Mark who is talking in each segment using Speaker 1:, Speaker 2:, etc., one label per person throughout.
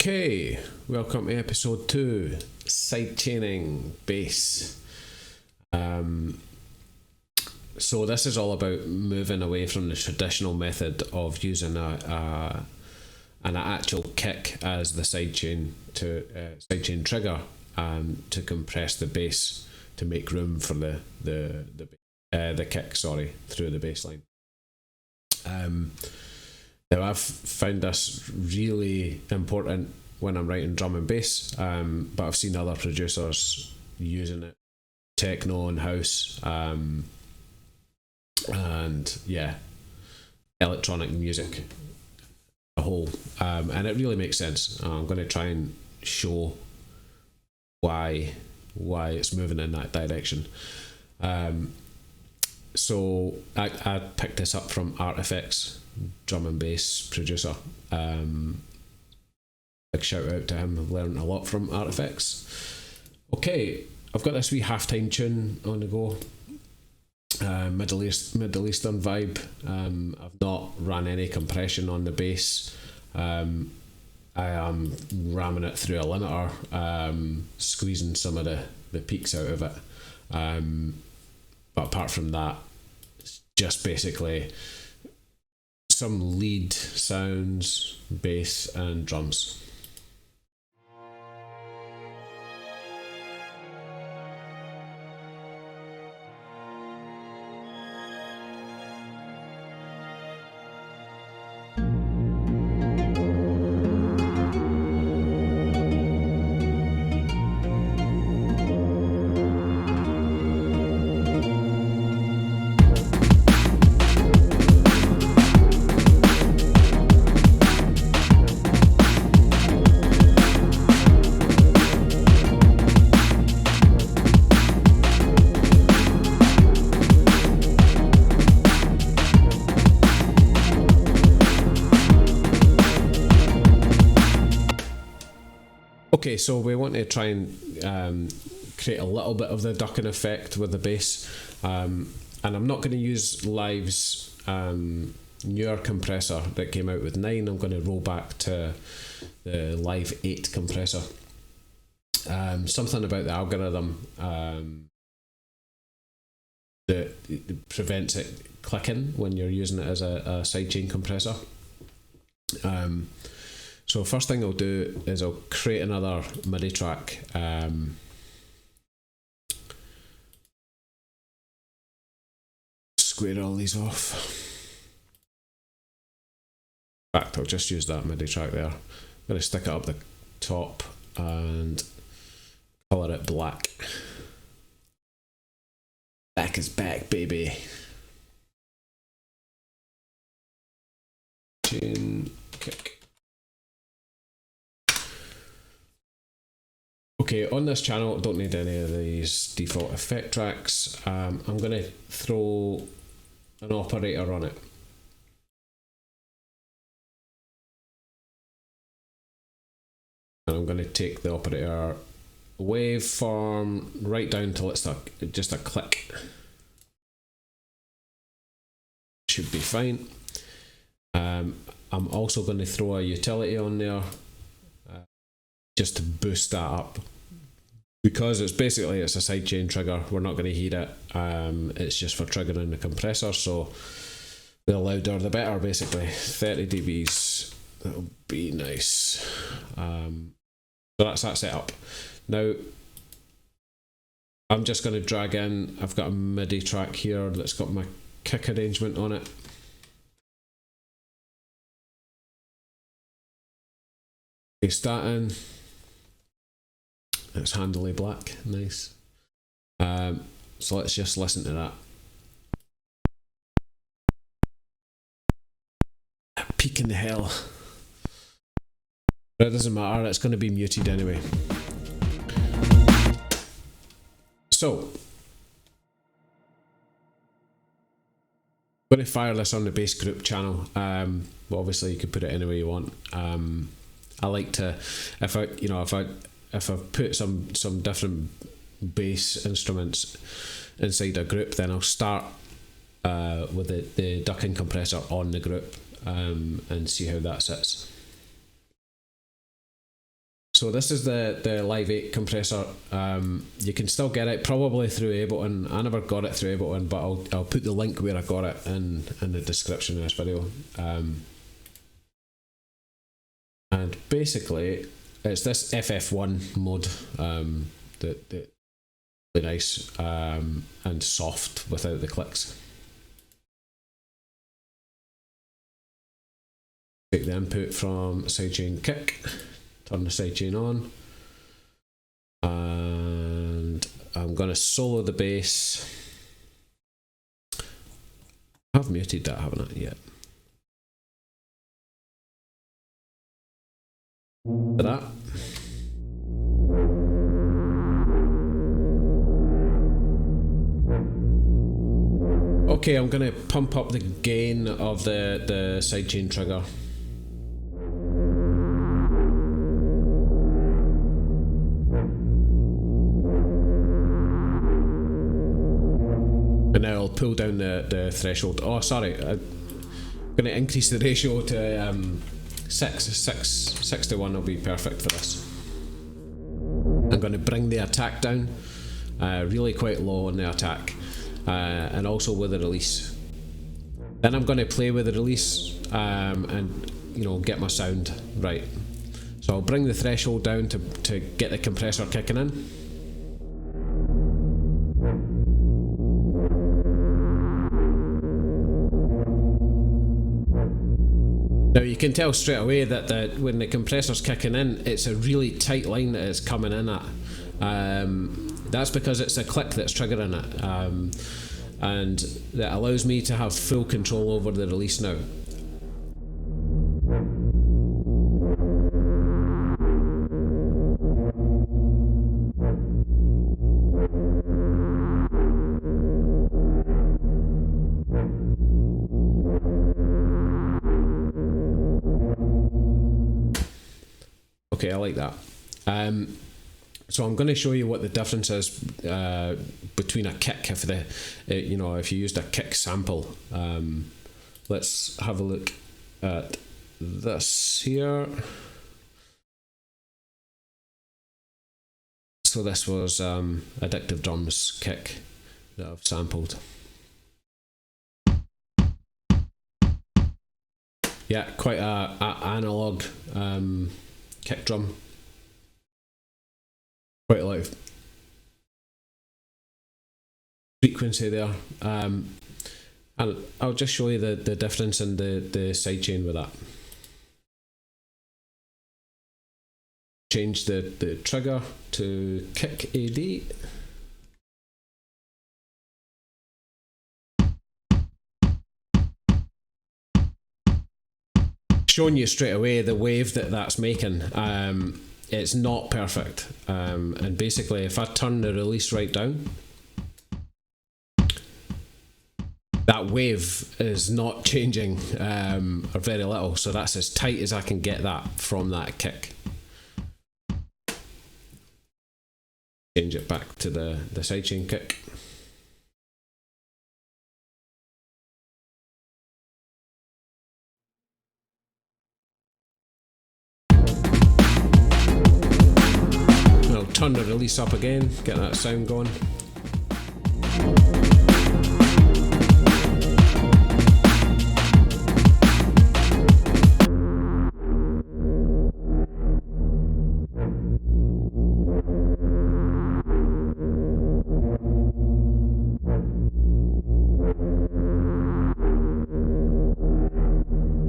Speaker 1: Okay, welcome to episode 2, sidechaining bass. So this is all about moving away from the traditional method of using an actual kick as the sidechain trigger to compress the bass to make room for the kick through the bass line. Now I've found this really important when I'm writing drum and bass, but I've seen other producers using it, techno and house, and yeah, electronic music as a whole, and it really makes sense. I'm going to try and show why it's moving in that direction. So I picked this up from Artifacts, drum and bass producer. Big shout out to him. I've learned a lot from Artifacts. Okay, I've got this wee halftime tune on the go. Middle Eastern vibe. I've not ran any compression on the bass. I am ramming it through a limiter, squeezing some of the peaks out of it. But apart from that, it's just basically some lead sounds, bass and drums. Okay, so we want to try and create a little bit of the ducking effect with the bass, and I'm not going to use Live's newer compressor that came out with 9. I'm going to roll back to the Live 8 compressor. Something about the algorithm that prevents it clicking when you're using it as a sidechain compressor. So first thing I'll do is I'll create another MIDI track. Square all these off. In fact, I'll just use that MIDI track there. I'm going to stick it up the top and colour it black. Back is back, baby. Chain kick. Okay, on this channel, I don't need any of these default effect tracks. I'm going to throw an operator on it. And I'm going to take the operator waveform right down till it's just a click. Should be fine. I'm also going to throw a utility on there just to boost that up. Because it's a sidechain trigger, we're not going to heat it. It's just for triggering the compressor, so the louder the better, basically. 30 dBs, that'll be nice. So that's that setup. Now, I'm just going to drag in, I've got a MIDI track here that's got my kick arrangement on it. Paste that in. It's handily black, nice. So let's just listen to that. Peak in the hell. But it doesn't matter, it's going to be muted anyway. So, I'm going to fire this on the bass group channel. Well, obviously you could put it any way you want. I like to, if I've put some different bass instruments inside a group, then I'll start with the ducking compressor on the group and see how that sits. So this is the Live 8 compressor. You can still get it probably through Ableton. I never got it through Ableton, but I'll put the link where I got it in the description of this video. And basically, it's this FF1 mode that really nice and soft without the clicks. Take the input from Sidechain Kick, turn the sidechain on, and I'm going to solo the bass. I've muted that, haven't I? Yet. For that. Okay, I'm going to pump up the gain of the sidechain trigger. And now I'll pull down the threshold. Oh, sorry, I'm going to increase the ratio to 6 to 1 will be perfect for this. I'm going to bring the attack down, really quite low on the attack, and also with the release. Then I'm going to play with the release and get my sound right. So I'll bring the threshold down to get the compressor kicking in. Now you can tell straight away that when the compressor's kicking in, it's a really tight line that it's coming in at. That's because it's a click that's triggering it, and that allows me to have full control over the release now. Okay, I like that. So I'm going to show you what the difference is between a kick if you used a kick sample. Let's have a look at this here. So this was Addictive Drums kick that I've sampled. Yeah, quite a analog kick drum. Quite a lot of frequency there. And I'll just show you the difference in the sidechain with that. Change the trigger to kick AD. Showing you straight away the wave that's making. It's not perfect, and basically if I turn the release right down, that wave is not changing or very little, so that's as tight as I can get that from that kick. Change it back to the sidechain kick. Turn the release up again, get that sound going.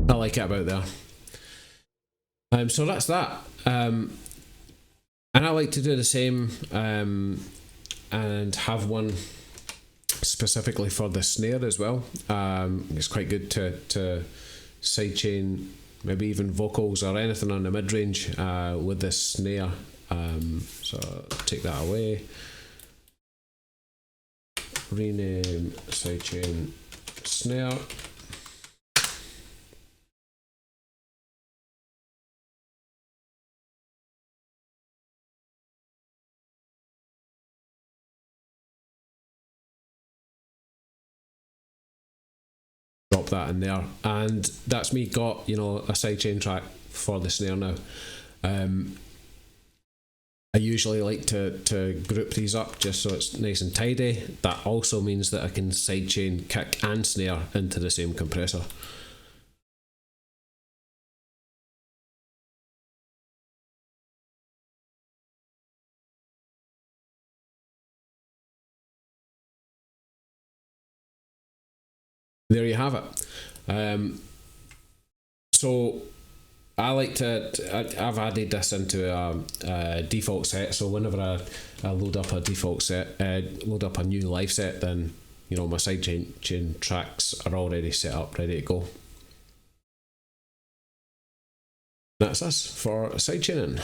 Speaker 1: I like it about there. So that's that. And I like to do the same and have one specifically for the snare as well. It's quite good to sidechain maybe even vocals or anything on the mid-range with this snare. So take that away. Rename sidechain snare. Drop that in there, and that's me got a sidechain track for the snare now. I usually like to group these up just so it's nice and tidy. That also means that I can sidechain kick and snare into the same compressor. There you have it. So I like I've added this into a default set, so whenever I load up a default set, load up a new live set, then you know my sidechain tracks are already set up, ready to go. That's us for sidechaining.